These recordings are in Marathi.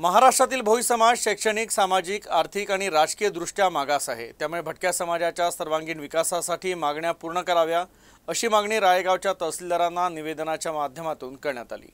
महाराष्ट्रातील भोई समाज शैक्षणिक, सामाजिक, आर्थिक आणि राजकीय दृष्ट्या मागास आहे। त्यामुळे भटक्या समाजाच्या सर्वांगीण विकासासाठी मागण्या पूर्ण कराव्या अशी मागणी राळेगावच्या तहसीलदारांना निवेदनाच्या माध्यमातून करण्यात आली।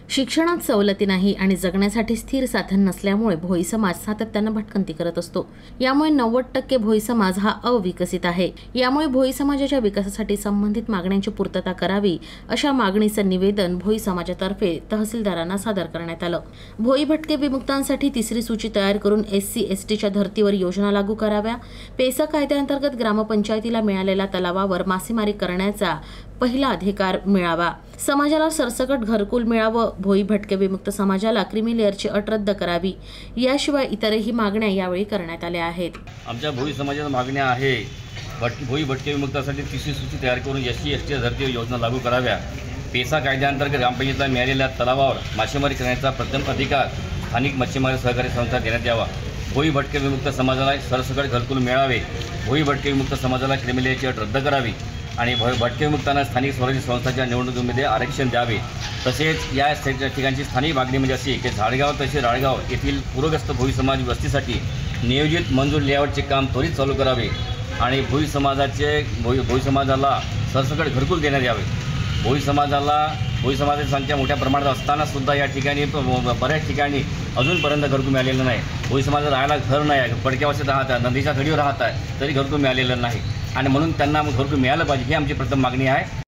शिक्षणात सवलती नाही आणि जगण्यासाठी स्थिर साधन नसल्यामुळे भोई समाज सातत्यानं भटकंती करत असतो। यामुळे 90% भोई समाज हा अविकसित आहे। यामुळे भोई समाजाच्या विकासासाठी संबंधित मागण्यांची पूर्तता करावी अशा मागणीचं निवेदन भोई समाजातर्फे तहसीलदारांना सादर करण्यात आलं। भोई भटके विमुक्तांसाठी तिसरी सूची तयार करून SC STच्या धर्तीवर योजना लागू कराव्या। पेसा कायद्याअंतर्गत ग्रामपंचायतीला मिळालेल्या तलावावर मासेमारी करण्याचा पहिला अधिकार मिळावा। समाजाला सरसकट घरकुल मिळावं। भोई भटके विमुक्त समाजाला क्रीमी लेअरची अट रद्द करावी। याशिवाय इतरही मागण्या यावेळी करण्यात आल्या आहेत। आमच्या भोई समाजाच्या मागण्या आहे भोई भटके विमुक्तांसाठी तिसरी सूची तयार करून SC STच्या धर्तीवर योजना लागू कराव्या। पेसा कायद्याअंतर्गत ग्रामपंचायतीला मिळालेल्या तलावावर मासेमारी करण्याचा प्रथम अधिकार स्थानिक मच्छीमारी सहकारी संस्था देण्यात यावा। भोई भटके विमुक्त समाजाला सरसकट घरकुल मिळावे। भोई भटके विमुक्त समाजाला क्रीमी लेअरची अट रद्द करावी आणि भटके विमुक्तांना स्थानिक स्वराज्य संस्थांच्या निवडणुकीमध्ये आरक्षण द्यावे। तसेच या ठिकाणची स्थानिक मागणी म्हणजे अशी की झाडगाव तसेच राळगाव येथील पूरग्रस्त भोई समाज वस्तीसाठी नियोजित मंजूर लेआउटचे काम त्वरित चालू करावे आणि भोई समाजाला सरसकट घरकुल देण्यात यावे। भोई समाजाची संख्या मोठ्या प्रमाणात असताना सुद्धा या ठिकाणी बऱ्याच ठिकाणी अजूनपर्यंत घरकुल मिळालेलं नाही। भोई समाजाला राहायला घर नाही आहे, पडक्यावरती राहत आहे, नदीच्या खडीवर राहत आहे, तरी घरकुल मिळालेलं नाही आणि म्हणून त्यांना घरकुल मिळालं पाहिजे ही आमची प्रथम मागणी आहे।